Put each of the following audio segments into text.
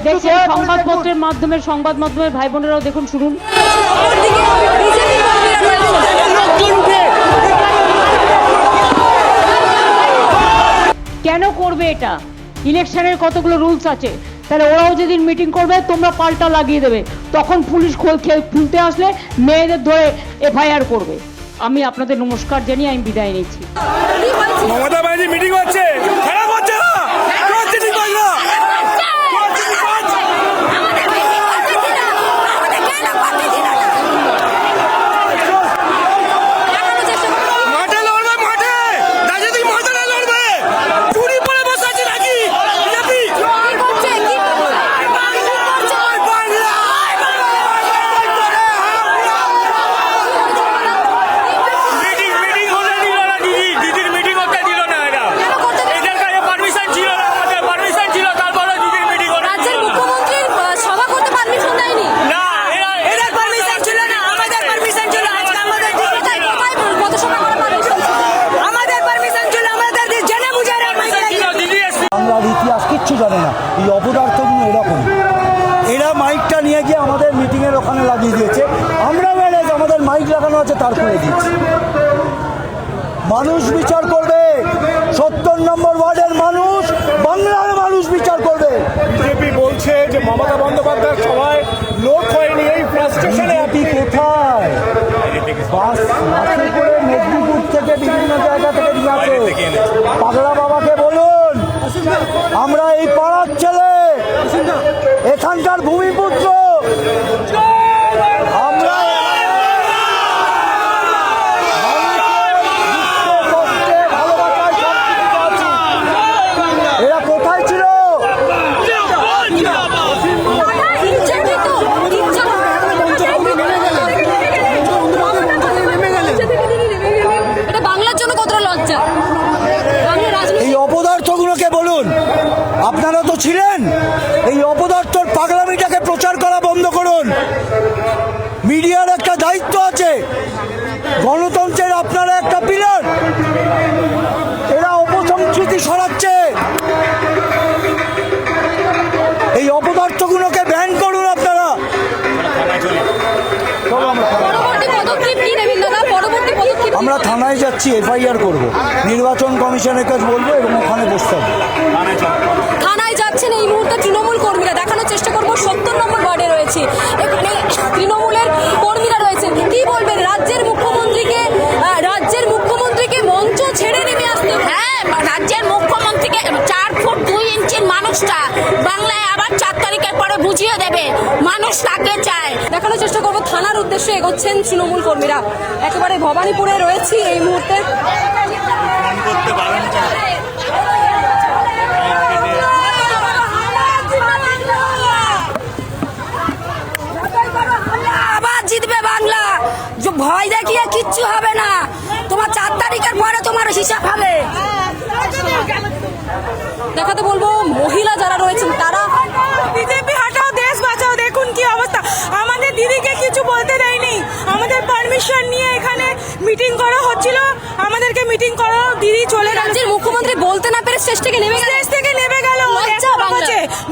দেখছেন সংবাদপত্রের মাধ্যমে, সংবাদ মাধ্যমের ভাই বোনেরাও দেখুন, শুনুন। কেন করবে এটা? ইলেকশনের কতগুলো রুলস আছে, তাহলে ওরাও যেদিন মিটিং করবে তোমরা পাল্টা লাগিয়ে দেবে, তখন পুলিশ খুলতে আসলে মেয়েদের ধরে এফআইআর করবে। আমি আপনাদের নমস্কার জানিয়ে আমি বিদায় নিচ্ছি। মমতা ব্যানার্জি মিটিং হচ্ছে, খেলা করছে না, ইতিহাস কিচ্ছু জানে না। এই অপদার্থগুলো এরকম, এরা মাইকটা নিয়ে গিয়ে আমাদের মিটিংয়ের ওখানে লাগিয়ে দিয়েছে। আমরা ম্যানেজ আমাদের মাইক লাগানো আছে তার করে দিয়েছি। মানুষ বিচার করবে, 70 নম্বর ওয়ার্ডের মানুষ, বাংলার মানুষ বিচার করবে। বিজেপি বলছে যে মমতা বন্দ্যোপাধ্যায়ের সবাই লোক হয়নি, এই ফ্রাস্ট্রেশনে আপনি কোথায় বাসে করে মেদিনীপুর থেকে বিভিন্ন জায়গা থেকে নিয়ে আসে। পাগলা বাবাকে বলুন, আমরা এই পাড়ার ছেলে, এখানকার ভূমিপুত্র, আমরা এরা কোথায় ছিল? এই অপদার্থগুলোকে বলুন, আপনারা তো ছিলেন, এই অপদার্থর পাগলামিটাকে প্রচার করা বন্ধ করুন। মিডিয়ার একটা দায়িত্ব আছে, গণতন্ত্রের আপনারা একটা পিলার, এরা অপসংস্কৃতি ছড়াচ্ছে। এই অপদার্থগুলোকে ব্যান করুন আপনারা। আমরা থানায় যাচ্ছি, এফআইআর করব, নির্বাচন কমিশনের কাছে বলবো এবং ওখানে বসতে হবে। থানায় যাচ্ছেন এই মুহূর্তে তৃণমূল কর্মীরা, দেখানোর চেষ্টা করবো 70 নম্বর ওয়ার্ডে রয়েছে, এখানে তৃণমূলের কর্মীরা রয়েছেন। কি বলবেন রাজ্যের মুখ্যমন্ত্রীকে মঞ্চ ছেড়ে নেমে আসতে? হ্যাঁ, রাজ্যের মুখ্যমন্ত্রীকে 4 ফুট 2 ইঞ্চির মানুষটা বাংলায় আবার 4 তারিখের পরে বুঝিয়ে দেবে মানুষ তাকে চায়। দেখানোর চেষ্টা করবো থানার উদ্দেশ্যে এগোচ্ছেন তৃণমূল কর্মীরা। একেবারে ভবানীপুরে রয়েছি এই মুহূর্তে। আবার জিতবে বাংলা, ভয় দেখিয়ে কিচ্ছু হবে না। তোমার 4 তারিখের পরে তোমার হিসাব হবে। দেখাতে বলবো মহিলা যারা রয়েছেন তারা, বিজেপি হাটাও, দেশ বাঁচাও। দেখুন কি অবস্থা, আমাদের দিদিকে কিছু বলতে দেয়নি। আমাদের পারমিশন নিয়ে এখানে মিটিং করা হচ্ছিল, আমাদেরকে মিটিং করা দিদি চলে গেল। রাজ্যের মুখ্যমন্ত্রী বলতে না পেরে স্টেজ থেকে নেমে গেল।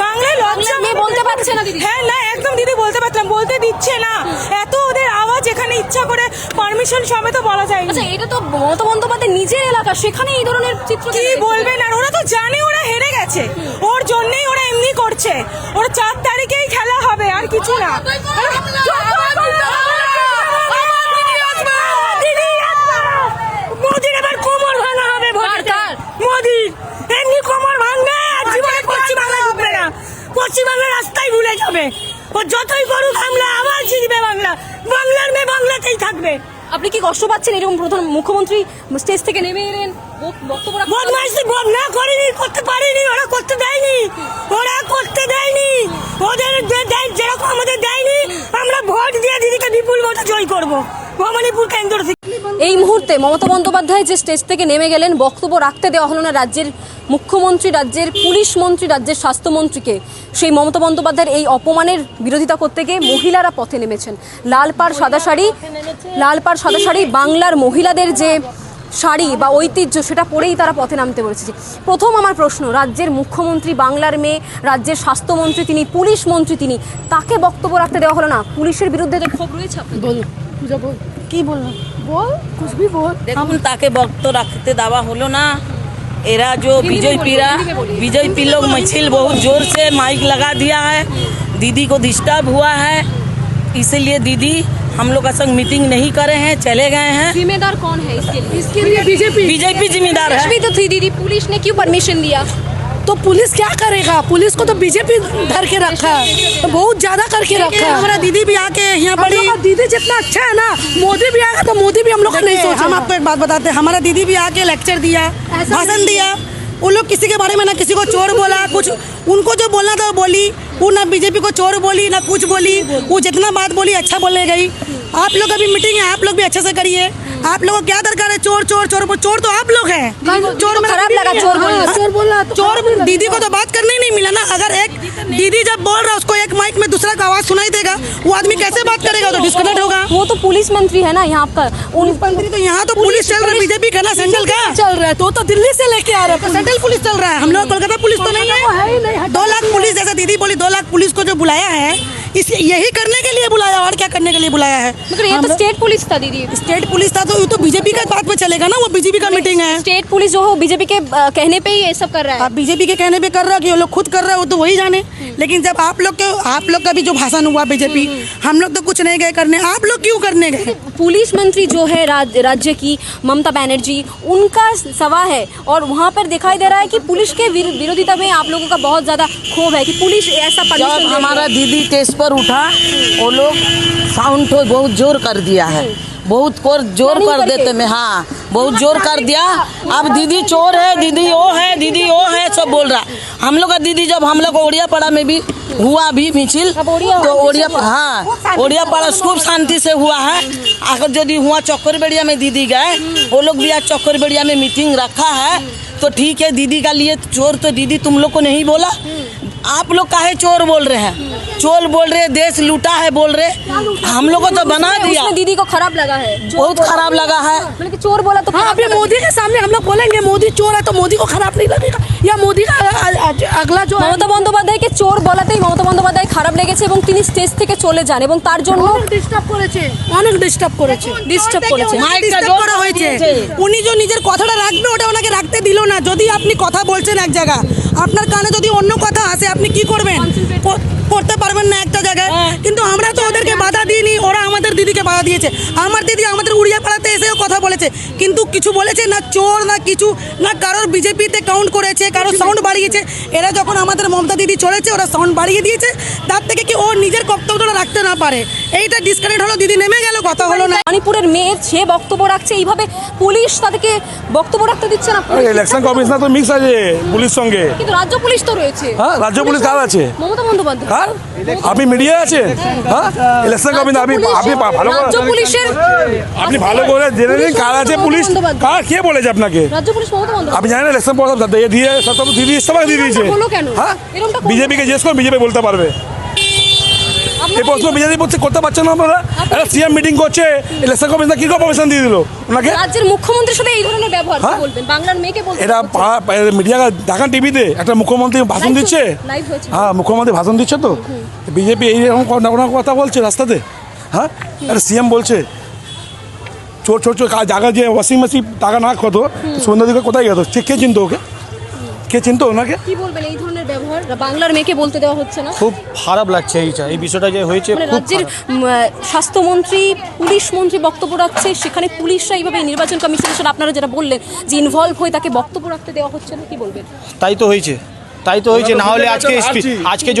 বাংলায় লজ্জা মেয়ে বলতে পারছে না দিদি। হ্যাঁ, না একদম দিদি বলতে পারতাম, বলতে দিচ্ছে না। এত ওদের আওয়াজ, এখানে ইচ্ছা করে পারমিশন সমেত বলা যায়। আচ্ছা, এটা তো মমতা বন্দ্যোপাধ্যায় নিজের এলাকা, সেখানে এই ধরনের চিত্র কি বলবেন? আর ওরা তো জানে ওরা হেরে গেছে, ওর জন্যই ওরা এমনি করছে। ওরা 4 তারিখেই খেলা হবে, আর কিছু না। মোদির এবার কোমর ভাঙা হবে, মোদির এমনি কোমর ভাঙবে, আর জীবনে পশ্চিমবাংলা ঢুকবে না, পশ্চিমবাংলার রাস্তায় ভুলে যাবে। ও যতই করুক হামলা, আবার জিতবে বাংলা, বাংলার মেয়ে বাংলাতেই থাকবে। আপনি কি কষ্ট পাচ্ছেন এরকম প্রধান মুখ্যমন্ত্রী স্টেজ থেকে নেমে এলেন, বক্তব্য বদমাইশি না করেনি, করতে পারেনি, ওরা করতে দেয়নি, ওদের যেরকম আমাদের দেয়নি। আমরা ভোট দিয়ে দিদিকে বিপুল মতো জয় করবো ভবানীপুর কেন্দ্র থেকে। এই মুহূর্তে মমতা বন্দ্যোপাধ্যায় যে স্টেজ থেকে নেমে গেলেন, বক্তব্য রাখতে দেওয়া হলো না রাজ্যের মুখ্যমন্ত্রী, রাজ্যের পুলিশ মন্ত্রী, রাজ্যের স্বাস্থ্যমন্ত্রীকে। সেই মমতা বন্দ্যোপাধ্যায়ের এই অপমানের বিরোধিতা করতে গিয়ে মহিলারা পথে নেমেছেন। লাল পাড় সাদা শাড়ি বাংলার মহিলাদের যে শাড়ি বা ঐতিহ্য সেটা পরেই তারা পথে নামতে বলেছে। প্রথম আমার প্রশ্ন, রাজ্যের মুখ্যমন্ত্রী, বাংলার মেয়ে, রাজ্যের স্বাস্থ্যমন্ত্রী তিনি, পুলিশ মন্ত্রী তিনি, তাকে বক্তব্য রাখতে দেওয়া হলো না? পুলিশের বিরুদ্ধে তো ক্ষোভ রয়েছে আপনাদের। কি বলবো বল कुछ भी बोल। দেখুন তাকে বক্তব্য রাখতে দেওয়া হলো না। एरा जो बीजेपी लोग मिছিল बहुत जोर से माइक लगा दिया है, दीदी को डिस्टर्ब हुआ है, इसीलिए दीदी हम लोग का संग मीटिंग नहीं करे हैं, चले गए हैं। जिम्मेदार कौन है इसके लिए? इसके लिए बीजेपी जिम्मेदार है। भी तो थी दीदी, पुलिस ने क्यों परमिशन दिया? तो पुलिस क्या करेगा? पुलिस को तो बीजेपी धर के रखा है, तो बहुत ज्यादा करके रखा है। हमारा दीदी भी आके यहाँ बड़ी, दीदी जितना अच्छा है ना, मोदी भी आएगा तो मोदी भी हम लोग का नहीं सोचा। हम आपको एक बात बताते हैं, हमारा दीदी भी आके लेक्चर दिया, भाषण दिया। उन लोग किसी के बारे में ना किसी को चोर बोला, कुछ उनको जो बोलना था वो बोली। वो ना बीजेपी को चोर बोली ना कुछ बोली, वो जितना बात बोली अच्छा बोले गई। आप लोग अभी मीटिंग है, आप लोग भी अच्छे से करिए। आप लोगों को क्या दरकार है चोर चोर चोर? चोर तो आप लोग हैं। चोर मेरा खराब लगा चोर बोलना। चोर बोला, चोर दीदी को तो बात करने ही नहीं मिला ना। अगर एक दीदी जब बोल रहा है उसको एक माइक में दूसरा का आवाज सुनाई देगा, वो आदमी कैसे बात करेगा? तो डिस्कनेक्ट होगा। वो तो पुलिस मंत्री है ना यहाँ आपका। मंत्री तो यहाँ तो पुलिस चल रहा है, बीजेपी का ना, सेंट्रल का चल रहा है। तो दिल्ली से लेके आ रहा है, सेंट्रल पुलिस चल रहा है। हम लोग कोलकाता पुलिस तो नहीं है। 2 लाख पुलिस, जैसे दीदी बोली 2 लाख पुलिस को जो बुलाया है, इस यही करने के लिए बुलाया, और क्या करने के लिए बुलाया है? मगर ये तो स्टेट पुलिस था दीदी। स्टेट पुलिस था तो ये तो बीजेपी का बात पे चलेगा ना, वो बीजेपी का मीटिंग है। स्टेट पुलिस जो हो बीजेपी के कहने पे ही ये सब कर रहा है। आप बीजेपी के कहने पे कर रहा है कि वो लोग खुद कर रहा है, वो तो वही जाने। लेकिन जब आप लोग का भी जो भाषण हुआ बीजेपी, हम लोग तो कुछ नहीं गए करने, आप लोग क्यों करने गए? पुलिस मंत्री जो है राज्य की ममता बनर्जी, उनका सभा है और वहाँ पर दिखाई दे रहा है कि पुलिस के विरोधिता में आप लोगों का बहुत ज्यादा क्षोभ है कि पुलिस ऐसा जब परमिशन दे रही है। हमारा दीदी टेस्ट पर उठा, वो लोग साउंड तो बहुत जोर कर दिया है, बहुत जोर कर देते में, हाँ बहुत जोर कर दिया। अब दीदी चोर है, दीदी वो है सब बोल रहा। हम लोग का दीदी जब हम लोग ओडिया पाड़ा में भी हुआ भी मिছিল, तो ओडिया पाड़ा खूब शांति से हुआ है। अगर यदि हुआ चक्करबेड़िया में दीदी गए, वो लोग भी आज चक्करबेड़िया में मीटिंग रखा है, तो ठीक है। दीदी का लिए चोर तो दीदी तुम लोग को नहीं बोला, आप लोग काहे चोर बोल रहे हैं? चोर बोल रहे, देश लूटा है बोल रहे, हम लोग को तो बना दिया। उसमें दीदी को खराब लगा है, बहुत खराब लगा है। मतलब कि चोर बोला तो हाँ, अभी मोदी के सामने हम लोग बोलेंगे मोदी चोर है तो मोदी को खराब नहीं लगेगा, या मोदी का अगला जो মমতা বন্দ্যোপাধ্যায়কে চোর বলাতেই মমতা বন্দ্যোপাধ্যায় খারাপ লেগেছে এবং তিনি স্টেজ থেকে চলে যান এবং তার জন্য ডিস্টার্ব করেছে, অনেক ডিস্টার্ব করেছে। মাইকটা ডিস্টার্ব জোর করা হয়েছে। উনি যে নিজের কথাটা রাখবে ওটা ওনাকে রাখতে দিল না। যদি আপনি কথা বলছেন এক জায়গা, আপনার কানে যদি অন্য কথা আসে, আপনি কি করবেন? করতে পারবেন না একটা জায়গায়। কিন্তু আমরা তো ওদেরকে বাধা দিইনি, ওরা আমাদের দিদিকে বাধা দিয়েছে। আমার দিদি আমাদের উড়িয়া পাড়াতে এসেও কথা বলেছে, কিন্তু কিছু বলেছে না, চোর না কিছু না, কারোর বিজেপিতে কাউন্ট করেছে, কারোর সাউন্ড বাড়িয়েছে। এরা যখন আমাদের মমতা দিদি চলেছে, ওরা সাউন্ড বাড়িয়ে দিয়েছে, তার থেকে কি ও নিজের বক্তব্যটা রাখতে না পারে, এইটা ডিসকানেক্ট হলো, দিদি নেমে গেল, কথা হলো না। মণিপুরের মেয়ে সে বক্তব্য রাখছে, এইভাবে পুলিশ তাদেরকে বক্তব্য রাখতে দিচ্ছে না। ইলেকশন কমিশনার তো মিক্স আছে পুলিশ সঙ্গে। কিন্তু রাজ্য পুলিশ তো রয়েছে। হ্যাঁ, রাজ্য পুলিশ কার আছে? মমতা বন্দ্যোপাধ্যায়। কার? আপনি মিডিয়া আছে? হ্যাঁ, ইলেকশন কমিশন আপনি ভালো করে, রাজ্য পুলিশের আপনি ভালো করে জেনে নিন কার আছে পুলিশ, কার কে বলেছে আপনাকে? রাজ্য পুলিশ মমতা বন্দ্যোপাধ্যায়। আপনি জানেন ইলেকশন দিয়ে সব দিদি ইস্তফা দিয়ে দিয়েছে। হলো কেন? হ্যাঁ, এরকমটা বিজেপিকে জিজ্ঞেস করে, বিজেপি বলতে পারবে। এই প্রশ্ন বিজেপি করতে পারছেন না আপনারা? একটা সিএম মিটিং করছে, ইলেকশন কমিশনার কি করে পারমিশন দিয়ে দিল ওনাকে? রাজ্যের মুখ্যমন্ত্রীর সাথে এই ধরনের ব্যবহার কি বলবেন? বাংলার মেয়েকে বলতে এটা মিডিয়া দেখান টিভিতে, একটা মুখ্যমন্ত্রী ভাষণ দিচ্ছে। লাইভ হয়েছে। হ্যাঁ, মুখ্যমন্ত্রী ভাষণ দিচ্ছে, তো বিজেপি এইরকম কথা বলছে রাস্তাতে। হ্যাঁ, একটা সিএম বলছে চোর চোর চোর, জায়গা যে ওয়াশিং মেশিন টাকা না কত সন্ধ্যা দিকে কোথায় গেত? কে চিনতো ওকে? কে চিনতো ওনাকে? কি বলবেন এই ধরনের ব্যবহার বাংলার মেয়েকে বলতে দেওয়া হচ্ছে না? খুব খারাপ লাগছে এই বিষয়টা যে হয়েছে। মানে রাজ্যের স্বাস্থ্যমন্ত্রী, পুলিশ মন্ত্রী বক্তব্য রাখছে, সেখানে পুলিশরা এইভাবে নির্বাচন কমিশনের সাথে আপনারা যেটা বললেন যে ইনভলভ হয়ে তাকে বক্তব্য রাখতে দেওয়া হচ্ছে না, কি বলবেন? তাই তো হয়েছে। না হলে আজকে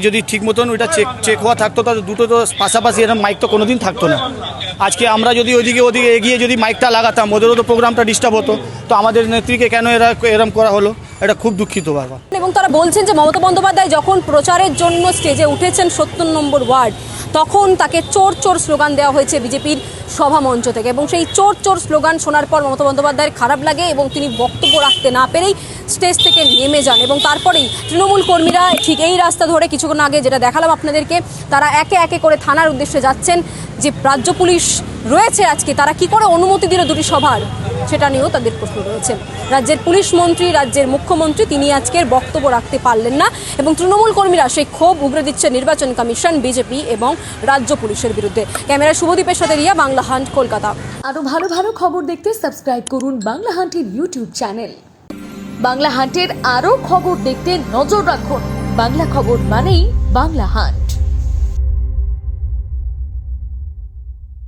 যদি ঠিক মতন ওইটা চেক হওয়া থাকতো, তাহলে দুটো তো পাশাপাশি এরকম মাইক তো কোনোদিন থাকতো না। আজকে আমরা যদি ওদিকে এগিয়ে যদি মাইকটা লাগাতাম, ওদেরও তো প্রোগ্রামটা ডিস্টার্ব হতো। তো আমাদের নেত্রীকে কেন এরম করা হলো, এটা খুব দুঃখিত বাবা। এবং তারা বলছেন যে মমতা বন্দ্যোপাধ্যায় যখন প্রচারের জন্য স্টেজে উঠেছেন ৭০ নম্বর ওয়ার্ড, তখন তাকে চোর চোর স্লোগান দেওয়া হয়েছে বিজেপির সভা মঞ্চ থেকে এবং সেই চোর চোর স্লোগান শোনার পর মমতা বন্দ্যোপাধ্যায়ের খারাপ লাগে এবং তিনি বক্তব্য রাখতে না পেরেই স্টেজ থেকে নেমে যান। এবং তারপরেই তৃণমূল কর্মীরা ঠিক এই রাস্তা ধরে কিছুক্ষণ আগে যেটা দেখালাম আপনাদেরকে, তারা একে একে করে থানার উদ্দেশ্যে যাচ্ছেন। যে রাজ্য পুলিশ রয়েছে আজকে, তারা কি করে অনুমতি দিল দুটি সভার? সেটা নিয়েও তাদের প্রশ্ন রয়েছে। রাজ্যের পুলিশ মন্ত্রী, রাজ্যের মুখ্যমন্ত্রী তিনি আজকের বক্তব্য রাখতে পারলেন না এবং তৃণমূল কর্মীরা সেই ক্ষোভ উগরে দিচ্ছে নির্বাচন কমিশন, বিজেপি এবং রাজ্য পুলিশের বিরুদ্ধে। ক্যামেরা শুভদীপের সাথে রিয়া, বাংলা হান্ট, কলকাতা। আরো ভালো ভালো খবর দেখতে সাবস্ক্রাইব করুন বাংলা হান্টের ইউটিউব চ্যানেল। বাংলা হান্টের আরো খবর দেখতে নজর রাখুন। বাংলা খবর মানেই বাংলা হান্ট।